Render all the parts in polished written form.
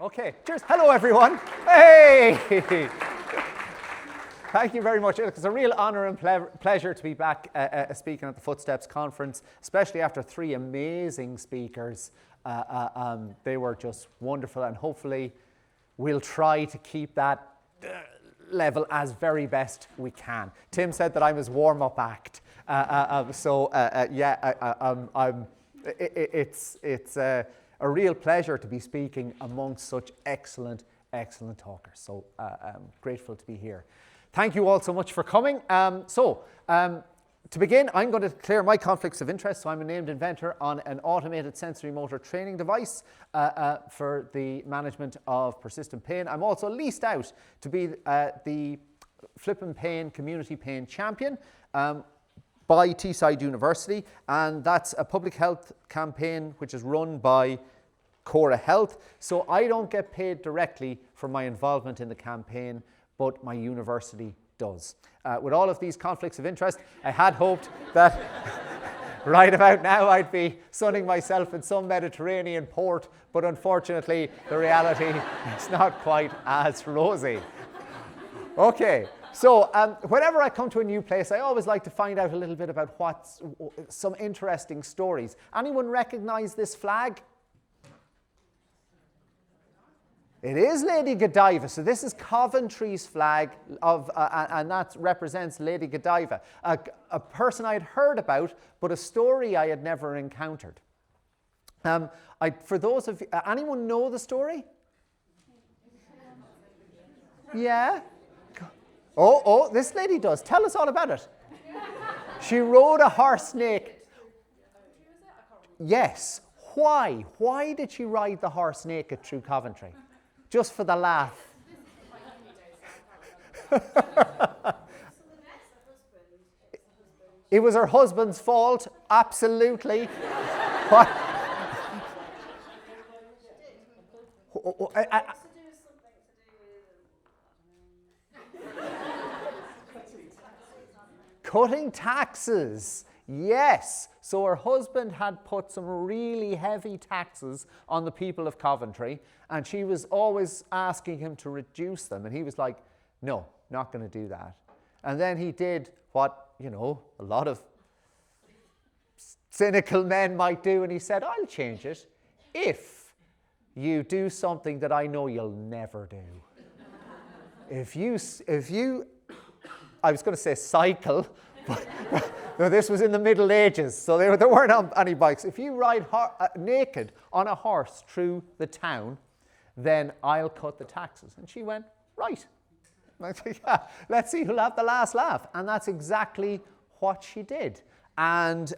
Okay, cheers. Hello, everyone. Hey! Thank you very much. It's a real honour and pleasure to be back speaking at the Footsteps Conference, especially after three amazing speakers. They were just wonderful, and hopefully we'll try to keep that level as very best we can. Tim said that I'm his warm-up act. It's a real pleasure to be speaking amongst such excellent talkers. So I'm grateful to be here. Thank you all so much for coming. To begin, I'm going to declare my conflicts of interest. So I'm a named inventor on an automated sensory motor training device for the management of persistent pain. I'm also leased out to be the Flippin' Pain Community Pain Champion by Teesside University, and that's a public health campaign which is run by Cora Health. So I don't get paid directly for my involvement in the campaign, but my university does. With all of these conflicts of interest, I had hoped that right about now I'd be sunning myself in some Mediterranean port, but unfortunately the reality is not quite as rosy. Okay, so whenever I come to a new place, I always like to find out a little bit about some interesting stories. Anyone recognize this flag? It is Lady Godiva. So this is Coventry's flag, and that represents Lady Godiva, a person I had heard about, but a story I had never encountered. For those of you, anyone know the story? Yeah? Oh, this lady does. Tell us all about it. She rode a horse naked. Yes. Why? Why did she ride the horse naked through Coventry? Just for the laugh. It was her husband's fault, absolutely. What? Cutting taxes. Yes. So her husband had put some really heavy taxes on the people of Coventry, and she was always asking him to reduce them. And he was like, no, not going to do that. And then he did what, a lot of cynical men might do. And he said, I'll change it if you do something that I know you'll never do. If you, I was going to say cycle, but no, this was in the Middle Ages, so there weren't any bikes. If you ride naked on a horse through the town, then I'll cut the taxes. And she went, right. And I said, yeah, let's see who'll have the last laugh. And that's exactly what she did. And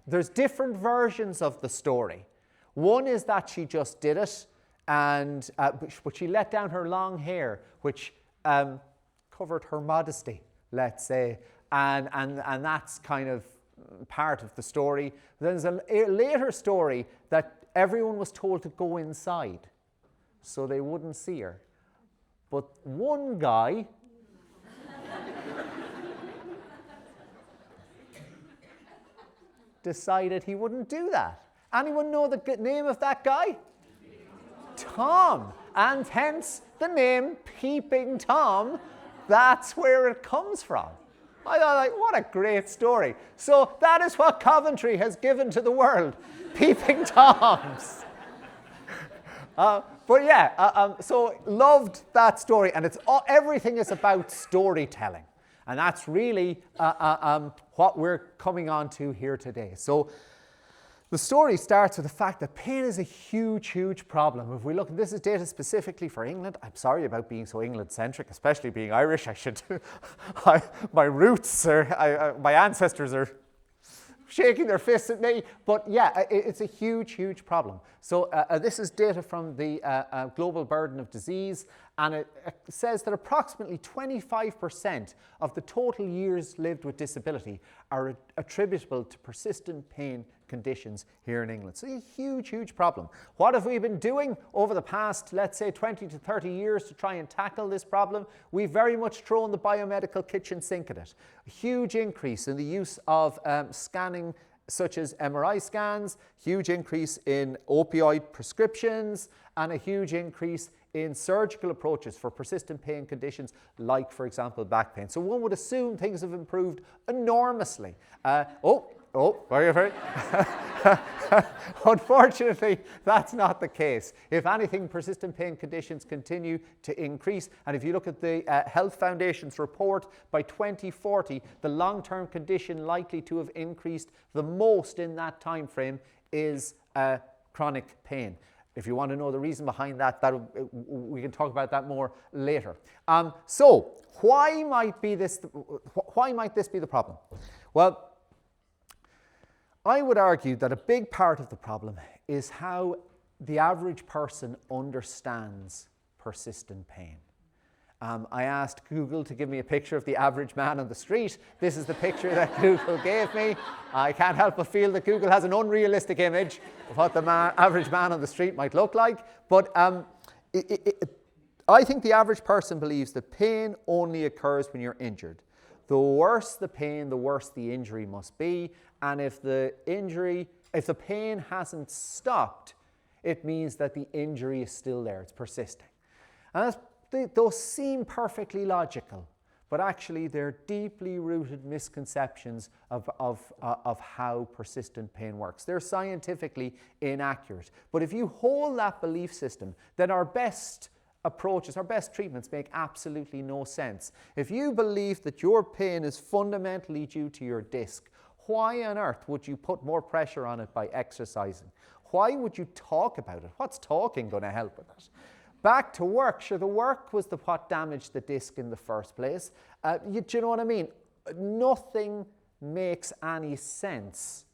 there's different versions of the story. One is that she just did it, and but she let down her long hair, which covered her modesty, let's say. And that's kind of part of the story. There's a later story that everyone was told to go inside so they wouldn't see her. But one guy decided he wouldn't do that. Anyone know the name of that guy? Tom. And hence the name Peeping Tom. That's where it comes from. I thought, what a great story. So that is what Coventry has given to the world, Peeping Toms. So loved that story, and everything is about storytelling, and that's really what we're coming on to here today. So the story starts with the fact that pain is a huge problem. If we look, this is data specifically for England. I'm sorry about being so England-centric, especially being Irish. My roots are, my ancestors are shaking their fists at me. But yeah, it's a huge problem. So this is data from the Global Burden of Disease, and it says that approximately 25% of the total years lived with disability are attributable to persistent pain conditions here in England. So a huge problem. What have we been doing over the past, let's say, 20 to 30 years to try and tackle this problem? We've very much thrown the biomedical kitchen sink at it. A huge increase in the use of scanning such as MRI scans, huge increase in opioid prescriptions, and a huge increase in surgical approaches for persistent pain conditions like, for example, back pain. So one would assume things have improved enormously. Very. Unfortunately, that's not the case. If anything, persistent pain conditions continue to increase. And if you look at the Health Foundation's report, by 2040, the long-term condition likely to have increased the most in that time frame is chronic pain. If you want to know the reason behind that, we can talk about that more later. So why might this be the problem? Well, I would argue that a big part of the problem is how the average person understands persistent pain. I asked Google to give me a picture of the average man on the street. This is the picture that Google gave me. I can't help but feel that Google has an unrealistic image of what the average man on the street might look like. But I think the average person believes that pain only occurs when you're injured. The worse the pain, the worse the injury must be. And if the pain hasn't stopped, it means that the injury is still there, it's persisting. And those seem perfectly logical, but actually they're deeply rooted misconceptions of how persistent pain works. They're scientifically inaccurate. But if you hold that belief system, then our best approaches, our best treatments make absolutely no sense. If you believe that your pain is fundamentally due to your disc, why on earth would you put more pressure on it by exercising? Why would you talk about it? What's talking going to help with it? Back to work. Sure, the work was what damaged the disc in the first place. Do you know what I mean? Nothing makes any sense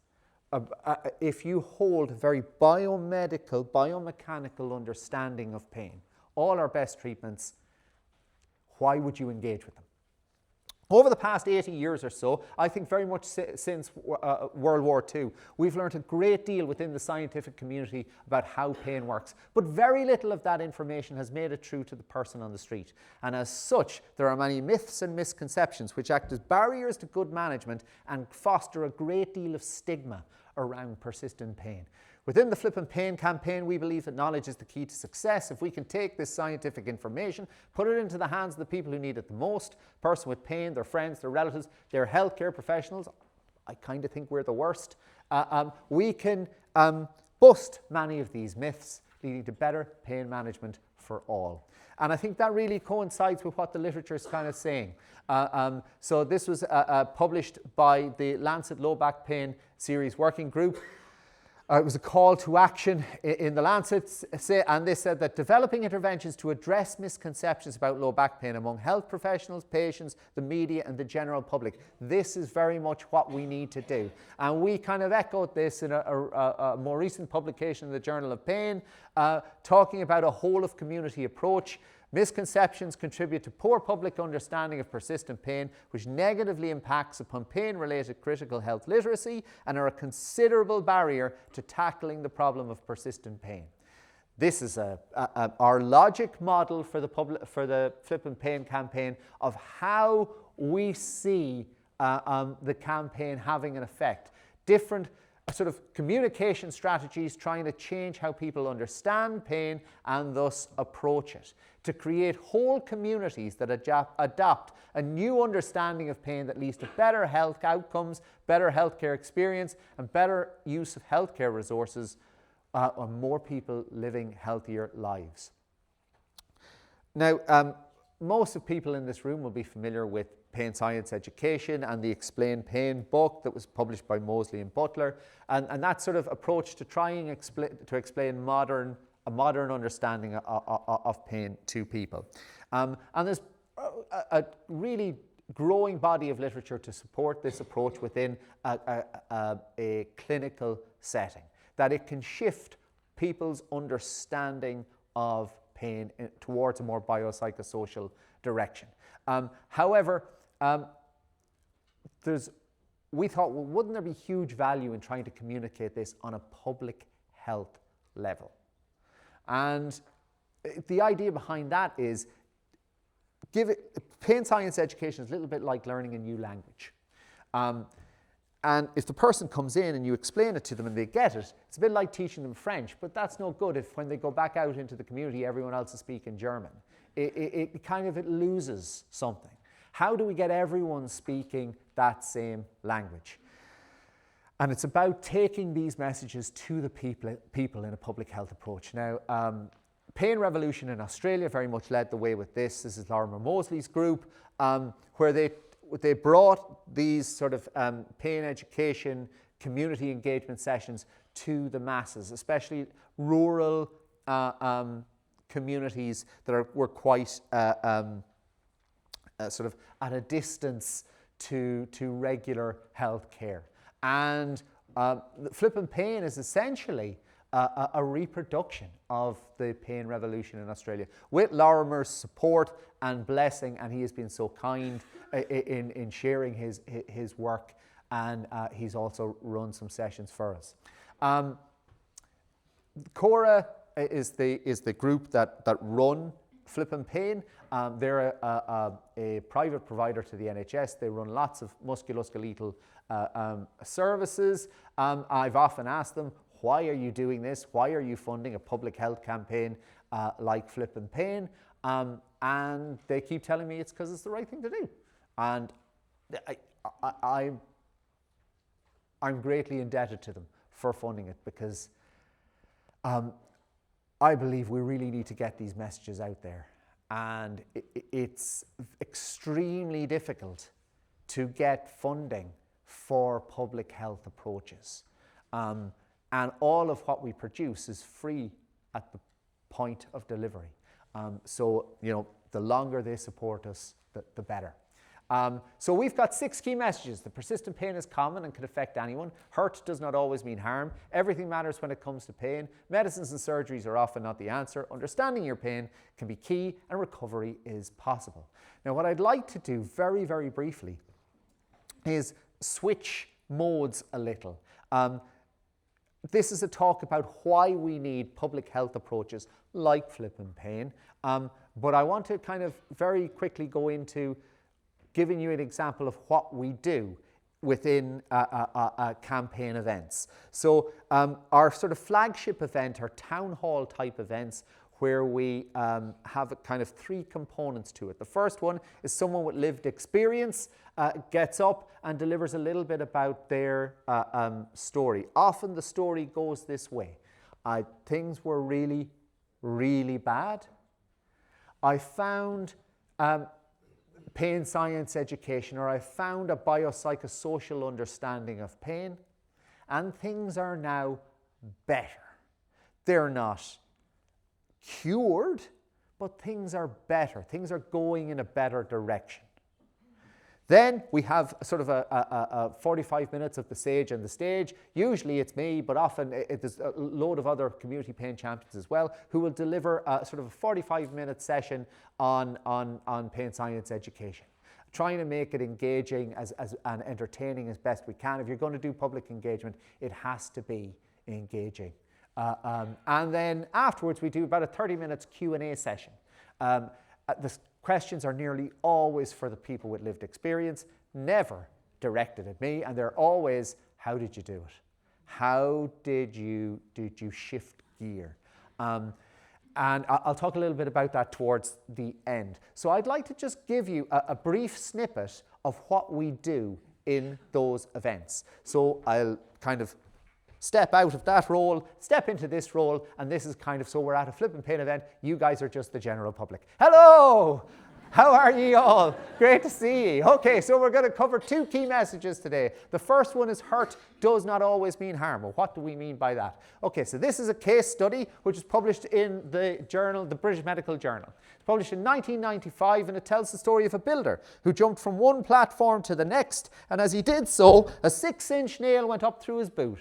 if you hold a very biomedical, biomechanical understanding of pain. All our best treatments, why would you engage with them? Over the past 80 years or so, I think very much since World War II, we've learned a great deal within the scientific community about how pain works. But very little of that information has made it through to the person on the street. And as such, there are many myths and misconceptions which act as barriers to good management and foster a great deal of stigma around persistent pain. Within the Flip and Pain campaign, we believe that knowledge is the key to success. If we can take this scientific information, put it into the hands of the people who need it the most, person with pain, their friends, their relatives, their healthcare professionals, I kind of think we're the worst, we can bust many of these myths, leading to better pain management for all. And I think that really coincides with what the literature is kind of saying. So this was published by the Lancet Low Back Pain Series Working Group. It was a call to action in the Lancet, and they said that developing interventions to address misconceptions about low back pain among health professionals, patients, the media, and the general public. This is very much what we need to do. And we kind of echoed this in a more recent publication in the Journal of Pain, talking about a whole of community approach. Misconceptions contribute to poor public understanding of persistent pain, which negatively impacts upon pain-related critical health literacy and are a considerable barrier to tackling the problem of persistent pain. This is our logic model for the Flip and Pain campaign of how we see the campaign having an effect. Different sort of communication strategies trying to change how people understand pain and thus approach it, to create whole communities that adopt a new understanding of pain that leads to better health outcomes, better healthcare experience, and better use of healthcare resources, and more people living healthier lives. Now, most of people in this room will be familiar with Pain Science Education and the Explain Pain book that was published by Mosley and Butler, and that sort of approach to trying to explain a modern understanding of pain to people. And there's a really growing body of literature to support this approach within a clinical setting, that it can shift people's understanding of pain towards a more biopsychosocial direction. However, we thought, well, wouldn't there be huge value in trying to communicate this on a public health level? And the idea behind that is pain science education is a little bit like learning a new language. And if the person comes in and you explain it to them and they get it, it's a bit like teaching them French, but that's no good if when they go back out into the community, everyone else is speaking German. It loses something. How do we get everyone speaking that same language? And it's about taking these messages to the people in a public health approach. Now, Pain Revolution in Australia very much led the way with this. This is Lorimer Mosley's group, where they brought these sort of pain education, community engagement sessions to the masses, especially rural communities that were quite sort of at a distance to regular health care. And Flippin' Pain is essentially a reproduction of the Pain Revolution in Australia, with Lorimer's support and blessing, and he has been so kind in sharing his work, and he's also run some sessions for us. Cora is the group that run Flippin' Pain. They're a private provider to the NHS. They run lots of musculoskeletal services. I've often asked them, why are you doing this? Why are you funding a public health campaign like Flippin' Pain? And they keep telling me it's because it's the right thing to do. And I'm greatly indebted to them for funding it, because I believe we really need to get these messages out there. And it's extremely difficult to get funding for public health approaches. And all of what we produce is free at the point of delivery. So, the longer they support us, the better. So we've got 6 key messages. The persistent pain is common and can affect anyone. Hurt does not always mean harm. Everything matters when it comes to pain. Medicines and surgeries are often not the answer. Understanding your pain can be key, and recovery is possible. Now, what I'd like to do very, very briefly is switch modes a little. This is a talk about why we need public health approaches like Flippin' Pain, but I want to kind of very quickly go into giving you an example of what we do within campaign events. So our sort of flagship event, our town hall type events, where we have kind of 3 components to it. The first one is someone with lived experience gets up and delivers a little bit about their story. Often the story goes this way. Things were really, really bad. I found pain science education, or I found a biopsychosocial understanding of pain, and things are now better. They're not cured, but things are better. Things are going in a better direction. Then we have sort of a 45 minutes of the sage and the stage. Usually it's me, but often there's a load of other community pain champions as well, who will deliver a sort of a 45-minute session on pain science education, trying to make it engaging and entertaining as best we can. If you're going to do public engagement, it has to be engaging. And then afterwards, we do about a 30 minutes Q&A session. The questions are nearly always for the people with lived experience, never directed at me, and they're always, how did you do it? How did you shift gear? And I'll talk a little bit about that towards the end. So I'd like to just give you a brief snippet of what we do in those events. So I'll kind of step out of that role, step into this role, and this is kind of, so we're at a Flippin' Pain event. You guys are just the general public. Hello! How are ye all? Great to see ye. Okay, so we're going to cover 2 key messages today. The first one is hurt does not always mean harm. Well, what do we mean by that? Okay, so this is a case study which is published in the journal, the British Medical Journal. It's published in 1995, and it tells the story of a builder who jumped from one platform to the next, and as he did so, a 6-inch nail went up through his boot.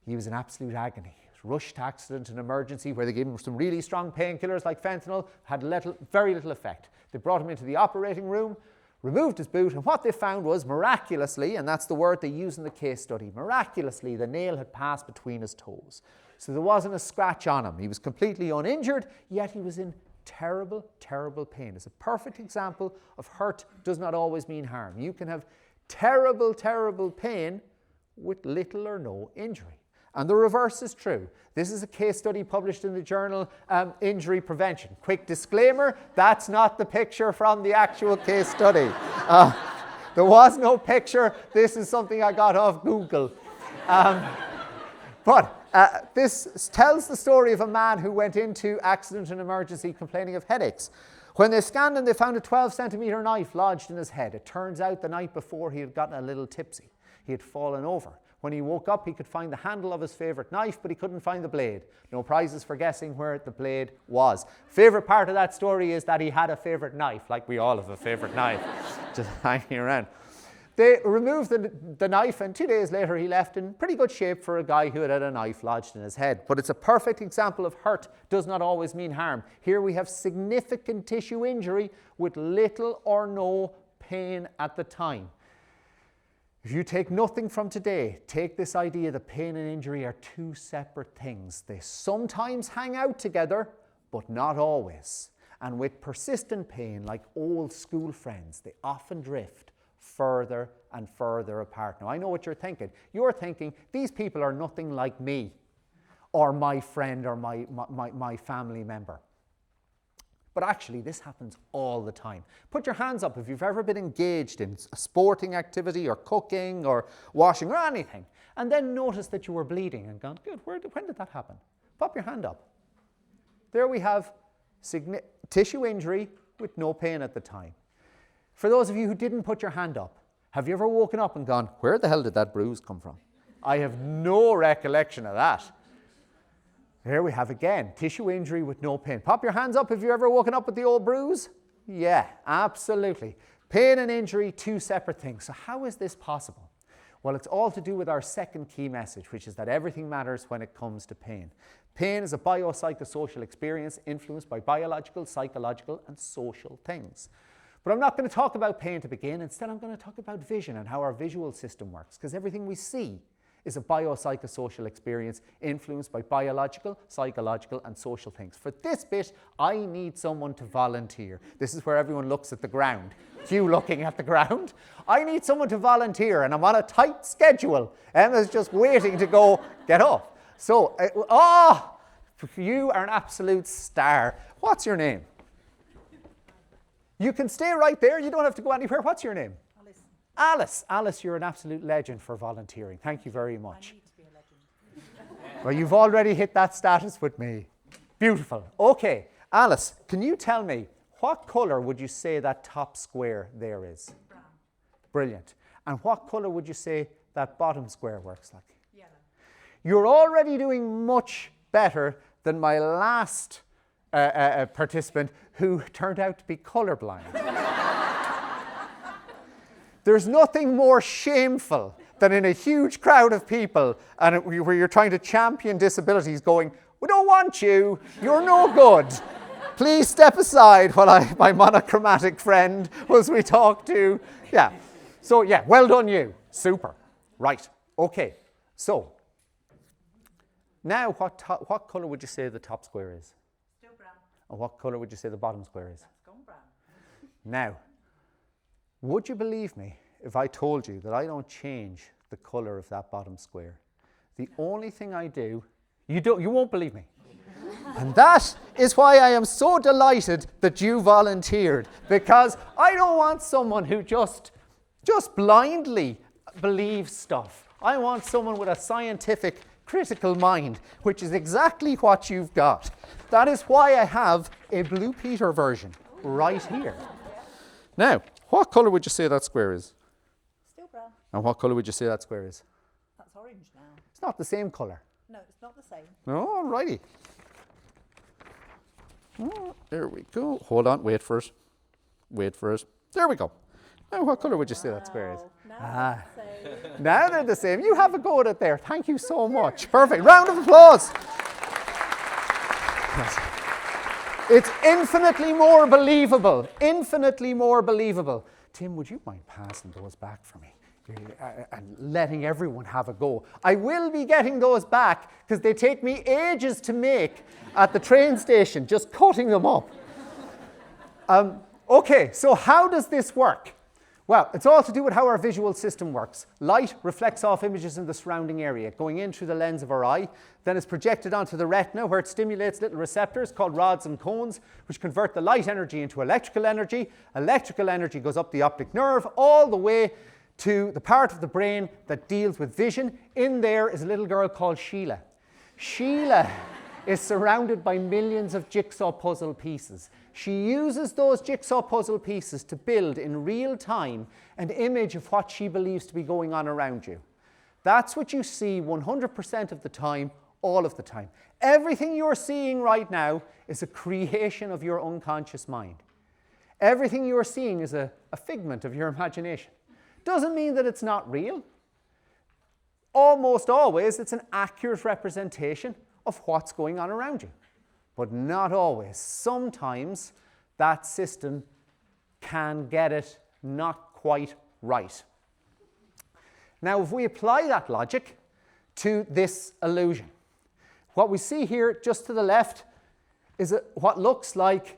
He was in absolute agony. He was rushed to accident and emergency, where they gave him some really strong painkillers like fentanyl, had very little effect. They brought him into the operating room, removed his boot, and what they found was, miraculously, and that's the word they use in the case study, miraculously the nail had passed between his toes. So there wasn't a scratch on him. He was completely uninjured, yet he was in terrible, terrible pain. It's a perfect example of hurt does not always mean harm. You can have terrible, terrible pain with little or no injury. And the reverse is true. This is a case study published in the journal Injury Prevention. Quick disclaimer, that's not the picture from the actual case study. There was no picture. This is something I got off Google. But this tells the story of a man who went into accident and emergency complaining of headaches. When they scanned him, they found a 12-centimetre knife lodged in his head. It turns out the night before he had gotten a little tipsy. He had fallen over. When he woke up, he could find the handle of his favourite knife, but he couldn't find the blade. No prizes for guessing where the blade was. Favourite part of that story is that he had a favourite knife, like we all have a favourite knife, just hanging around. They removed the knife, and 2 days later he left in pretty good shape for a guy who had a knife lodged in his head. But it's a perfect example of hurt does not always mean harm. Here we have significant tissue injury with little or no pain at the time. If you take nothing from today, take this idea that pain and injury are two separate things. They sometimes hang out together, but not always. And with persistent pain, like old school friends, they often drift further and further apart. Now, I know what you're thinking. You're thinking, these people are nothing like me, or my friend, or my family member. But actually, this happens all the time. Put your hands up if you've ever been engaged in a sporting activity, or cooking, or washing, or anything, and then notice that you were bleeding and gone, good, when did that happen? Pop your hand up. There we have tissue injury with no pain at the time. For those of you who didn't put your hand up, have you ever woken up and gone, where the hell did that bruise come from? I have no recollection of that. Here we have again, tissue injury with no pain. Pop your hands up if you've ever woken up with the old bruise. Yeah, absolutely. Pain and injury, two separate things. So how is this possible? Well, it's all to do with our second key message, which is that everything matters when it comes to pain. Pain is a biopsychosocial experience influenced by biological, psychological, and social things. But I'm not going to talk about pain to begin. Instead, I'm going to talk about vision and how our visual system works, because everything we see is a biopsychosocial experience influenced by biological, psychological, and social things. For this bit, I need someone to volunteer. This is where everyone looks at the ground. You looking at the ground. I need someone to volunteer, and I'm on a tight schedule. Emma's just waiting to go get off. So, you are an absolute star. What's your name? You can stay right there. You don't have to go anywhere. What's your name? Alice. Alice, you're an absolute legend for volunteering. Thank you very much. I need to be a legend. Well, you've already hit that status with me. Beautiful. Okay, Alice, can you tell me what colour would you say that top square there is? Brown. Brilliant. And what colour would you say that bottom square works like? Yellow. You're already doing much better than my last participant who turned out to be colourblind. There's nothing more shameful than in a huge crowd of people and where you're trying to champion disabilities going, we don't want you, you're no good. Please step aside while my monochromatic friend was we talk to. Yeah. So yeah, well done you. Super. Right. Okay. So now what colour would you say the top square is? Still brown. And what colour would you say the bottom square is? That's gone brown. Now, would you believe me if I told you that I don't change the colour of that bottom square? The only thing I do, you won't believe me. And that is why I am so delighted that you volunteered, because I don't want someone who just blindly believes stuff. I want someone with a scientific, critical mind, which is exactly what you've got. That is why I have a Blue Peter version right here. Now, what colour would you say that square is? Still brown. And what colour would you say that square is? That's orange now. It's not the same colour. No, it's not the same. All righty. Oh, there we go. Hold on, wait for it. Wait for it. There we go. Now, what colour would you say that square is? Now they're the same. Now they're the same. You have a go at it there. Thank you so much. Perfect. Round of applause. It's infinitely more believable. Infinitely more believable. Tim, would you mind passing those back for me? And letting everyone have a go. I will be getting those back because they take me ages to make at the train station, just cutting them up. Okay, so how does this work? Well, it's all to do with how our visual system works. Light reflects off images in the surrounding area, going in through the lens of our eye. Then it's projected onto the retina, where it stimulates little receptors called rods and cones, which convert the light energy into electrical energy. Electrical energy goes up the optic nerve all the way to the part of the brain that deals with vision. In there is a little girl called Sheila. Sheila is surrounded by millions of jigsaw puzzle pieces. She uses those jigsaw puzzle pieces to build in real time an image of what she believes to be going on around you. That's what you see 100% of the time, all of the time. Everything you're seeing right now is a creation of your unconscious mind. Everything you're seeing is a figment of your imagination. Doesn't mean that it's not real. Almost always it's an accurate representation of what's going on around you. But not always. Sometimes that system can get it not quite right. Now, if we apply that logic to this illusion, what we see here just to the left is what looks like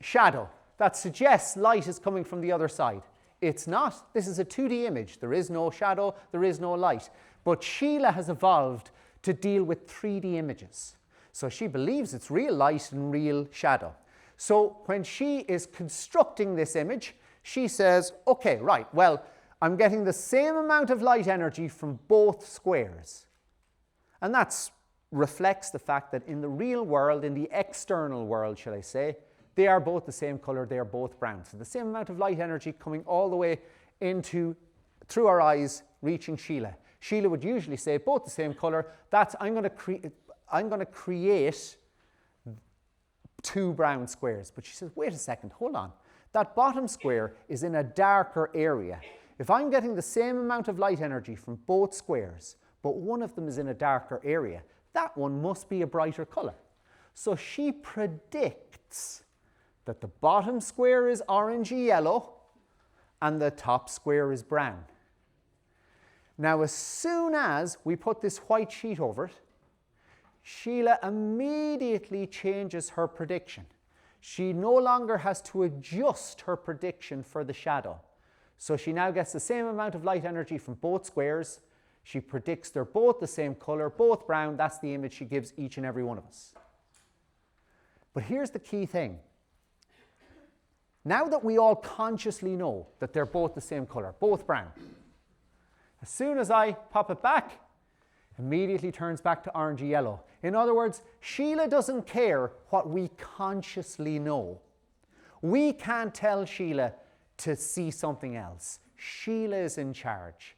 shadow that suggests light is coming from the other side. It's not. This is a 2D image. There is no shadow, there is no light. But Sheila has evolved to deal with 3D images. So she believes it's real light and real shadow. So when she is constructing this image, she says, okay, right, well, I'm getting the same amount of light energy from both squares. And that reflects the fact that in the real world, in the external world, shall I say, they are both the same color, they are both brown. So the same amount of light energy coming all the way through our eyes, reaching Sheila. Sheila would usually say both the same color. I'm going to create 2 brown squares. But she says, wait a second, hold on. That bottom square is in a darker area. If I'm getting the same amount of light energy from both squares, but one of them is in a darker area, that one must be a brighter color. So she predicts that the bottom square is orangey yellow and the top square is brown. Now, as soon as we put this white sheet over it, Sheila immediately changes her prediction. She no longer has to adjust her prediction for the shadow. So she now gets the same amount of light energy from both squares. She predicts they're both the same color, both brown. That's the image she gives each and every one of us. But here's the key thing. Now that we all consciously know that they're both the same color, both brown, as soon as I pop it back, immediately turns back to orangey yellow. In other words, Sheila doesn't care what we consciously know. We can't tell Sheila to see something else. Sheila is in charge.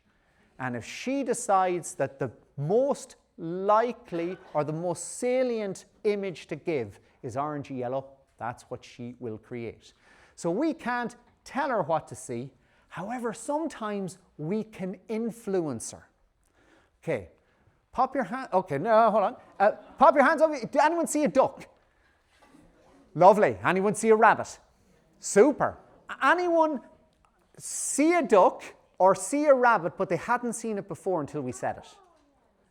And if she decides that the most likely or the most salient image to give is orangey yellow, that's what she will create. So we can't tell her what to see. However, sometimes we can influence her. Okay, pop your hand. Okay, no, hold on. Pop your hands up. Did anyone see a duck? Lovely. Anyone see a rabbit? Super. Anyone see a duck or see a rabbit, but they hadn't seen it before until we said it?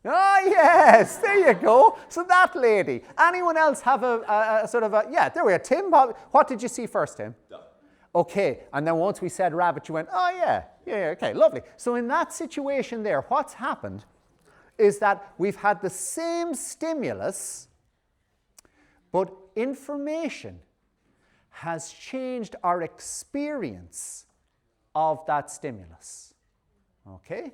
Oh, yes, there you go. So that lady. Anyone else have a sort of a, yeah, there we are. Tim, what did you see first, Tim? Duck. Okay, and then once we said rabbit, you went, oh, yeah, okay, lovely. So in that situation there, what's happened is that we've had the same stimulus, but information has changed our experience of that stimulus. Okay?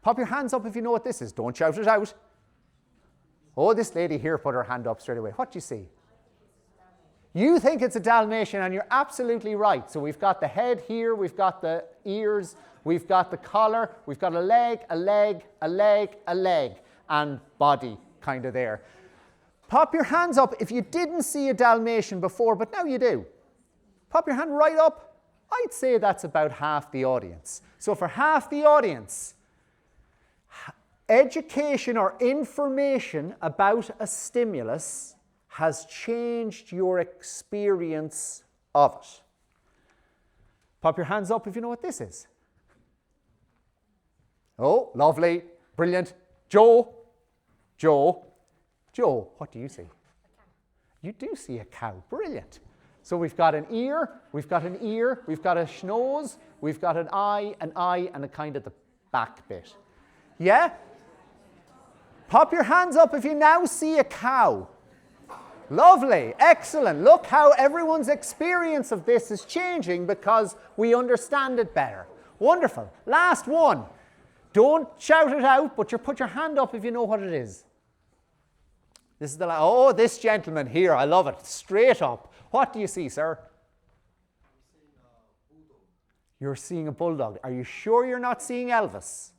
Pop your hands up if you know what this is. Don't shout it out. Oh, this lady here put her hand up straight away. What do you see? You think it's a Dalmatian, and you're absolutely right. So we've got the head here, we've got the ears, we've got the collar, we've got a leg, a leg, a leg, a leg, and body kind of there. Pop your hands up if you didn't see a Dalmatian before, but now you do. Pop your hand right up. I'd say that's about half the audience. So for half the audience, education or information about a stimulus has changed your experience of it. Pop your hands up if you know what this is. Oh, lovely, brilliant. Joe, what do you see? You do see a cow, brilliant. So we've got an ear, we've got an ear, we've got a nose, we've got an eye, and a kind of the back bit. Yeah? Pop your hands up if you now see a cow. Lovely, excellent. Look how everyone's experience of this is changing because we understand it better. Wonderful. Last one. Don't shout it out, but you put your hand up if you know what it is. This is oh, this gentleman here, I love it. Straight up. What do you see, sir? You're seeing a bulldog. Are you sure you're not seeing Elvis?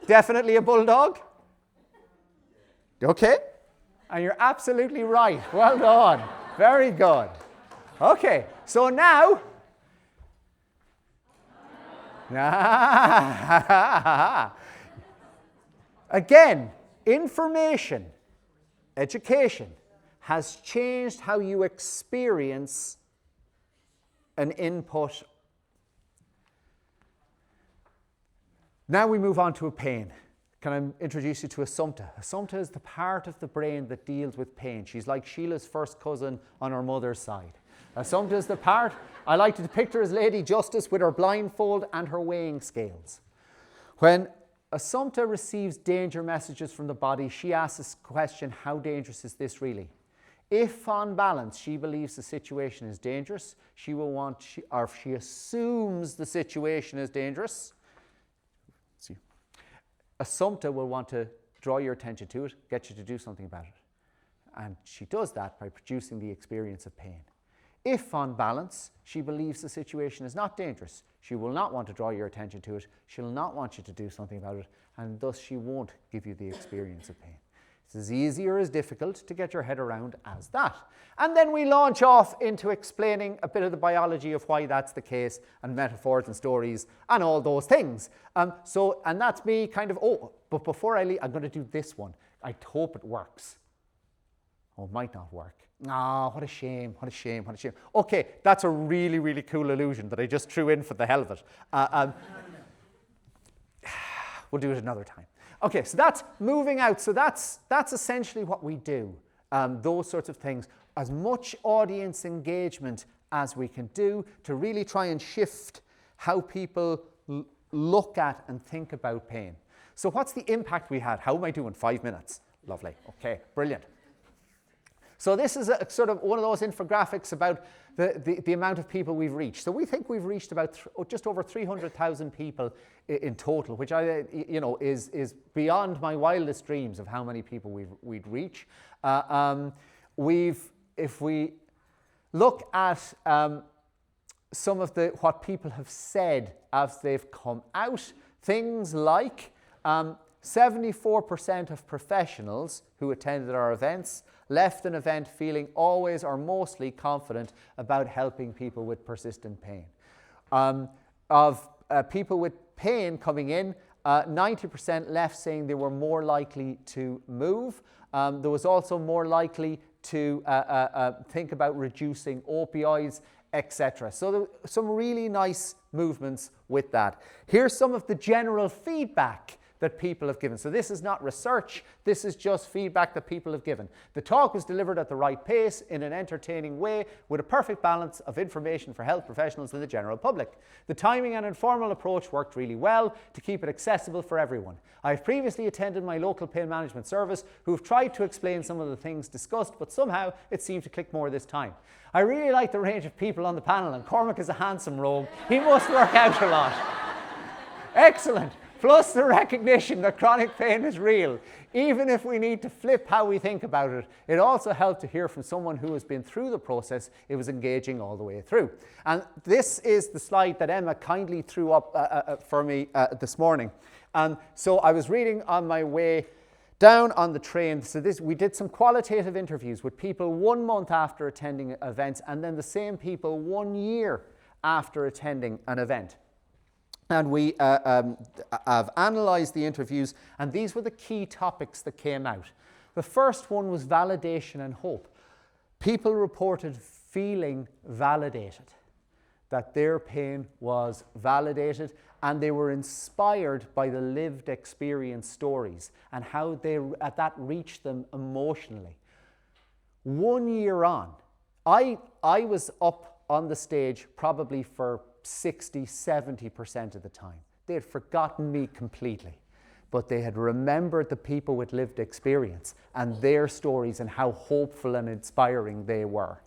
Definitely a bulldog? Okay. And you're absolutely right. Well done. Very good. Okay, so now... Again, information, education has changed how you experience an input. Now we move on to a pain. Can I introduce you to Assumpta? Assumpta is the part of the brain that deals with pain. She's like Sheila's first cousin on her mother's side. Assumpta is the part, I like to depict her as Lady Justice with her blindfold and her weighing scales. When Assumpta receives danger messages from the body, she asks this question, how dangerous is this really? If on balance she believes the situation is dangerous, she will want, or if she assumes the situation is dangerous, Assumpta will want to draw your attention to it, get you to do something about it. And she does that by producing the experience of pain. If on balance she believes the situation is not dangerous, she will not want to draw your attention to it, she'll not want you to do something about it, and thus she won't give you the experience of pain. It's as easy or as difficult to get your head around as that. And then we launch off into explaining a bit of the biology of why that's the case, and metaphors and stories and all those things. And that's me kind of, but before I leave, I'm going to do this one. I hope it works. Oh, it might not work. Ah, what a shame, what a shame, what a shame. Okay, that's a really, really cool illusion that I just threw in for the hell of it. We'll do it another time. Okay, so that's moving out. So that's essentially what we do, those sorts of things. As much audience engagement as we can do to really try and shift how people look at and think about pain. So what's the impact we had? How am I doing? 5 minutes. Lovely. Okay, brilliant. So this is a sort of one of those infographics about the amount of people we've reached. So we think we've reached about just over 300,000 people in total, which is beyond my wildest dreams of how many people we'd reach. If we look at some of what people have said as they've come out, things like 74% of professionals who attended our events left an event feeling always or mostly confident about helping people with persistent pain. Of people with pain coming in, 90% left saying they were more likely to move. There was also more likely to think about reducing opioids, etc. So there were some really nice movements with that. Here's some of the general feedback that people have given. So this is not research, this is just feedback that people have given. The talk was delivered at the right pace in an entertaining way with a perfect balance of information for health professionals and the general public. The timing and informal approach worked really well to keep it accessible for everyone. I've previously attended my local pain management service who have tried to explain some of the things discussed, but somehow it seemed to click more this time. I really like the range of people on the panel, and Cormac is a handsome rogue. He must work out a lot. Excellent. Plus the recognition that chronic pain is real. Even if we need to flip how we think about it, it also helped to hear from someone who has been through the process. It was engaging all the way through. And this is the slide that Emma kindly threw up for me this morning. So I was reading on my way down on the train. So we did some qualitative interviews with people 1 month after attending events, and then the same people 1 year after attending an event. And we have analysed the interviews, and these were the key topics that came out. The first one was validation and hope. People reported feeling validated, that their pain was validated, and they were inspired by the lived experience stories and how that reached them emotionally. 1 year on, I was up on the stage probably for 60, 70% of the time. They had forgotten me completely, but they had remembered the people with lived experience and their stories and how hopeful and inspiring they were.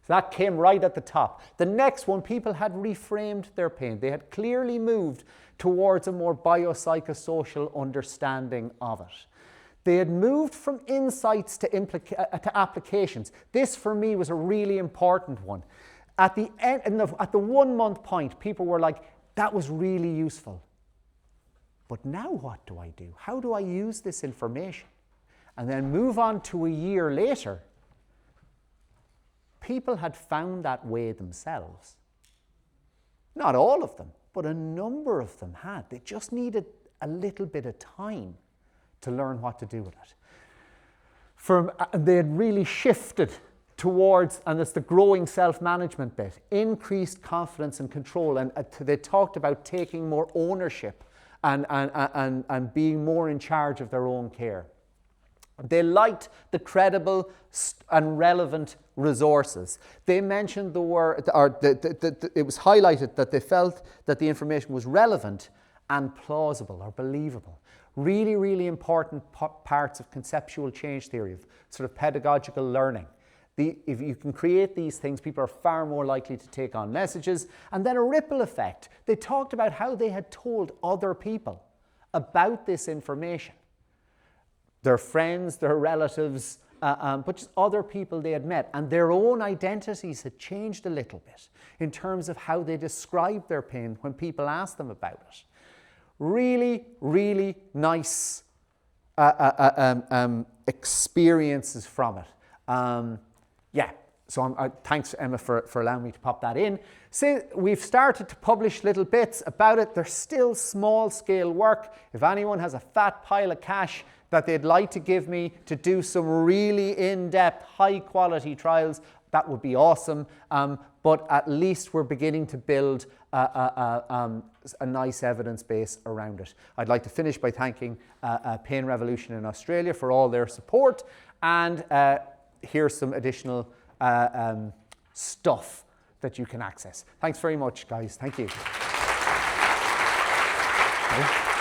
So that came right at the top. The next one, people had reframed their pain. They had clearly moved towards a more biopsychosocial understanding of it. They had moved from insights to applications. This, for me, was a really important one. At the end, at the 1 month point, people were like, that was really useful. But now what do I do? How do I use this information? And then move on to a year later, people had found that way themselves. Not all of them, but a number of them had. They just needed a little bit of time to learn what to do with it. They had really shifted towards, and it's the growing self-management bit, increased confidence and control. And they talked about taking more ownership and being more in charge of their own care. They liked the credible and relevant resources. They mentioned the word, or it was highlighted that they felt that the information was relevant and plausible or believable. Really, really important parts of conceptual change theory, of sort of pedagogical learning. If you can create these things, people are far more likely to take on messages. And then a ripple effect. They talked about how they had told other people about this information. Their friends, their relatives, but just other people they had met. And their own identities had changed a little bit in terms of how they described their pain when people asked them about it. Really, really nice experiences from it. So thanks, Emma, for allowing me to pop that in. So we've started to publish little bits about it. There's still small-scale work. If anyone has a fat pile of cash that they'd like to give me to do some really in-depth, high-quality trials, that would be awesome. But at least we're beginning to build a nice evidence base around it. I'd like to finish by thanking Pain Revolution in Australia for all their support, and here's some additional stuff that you can access. Thanks very much, guys. Thank you. Okay.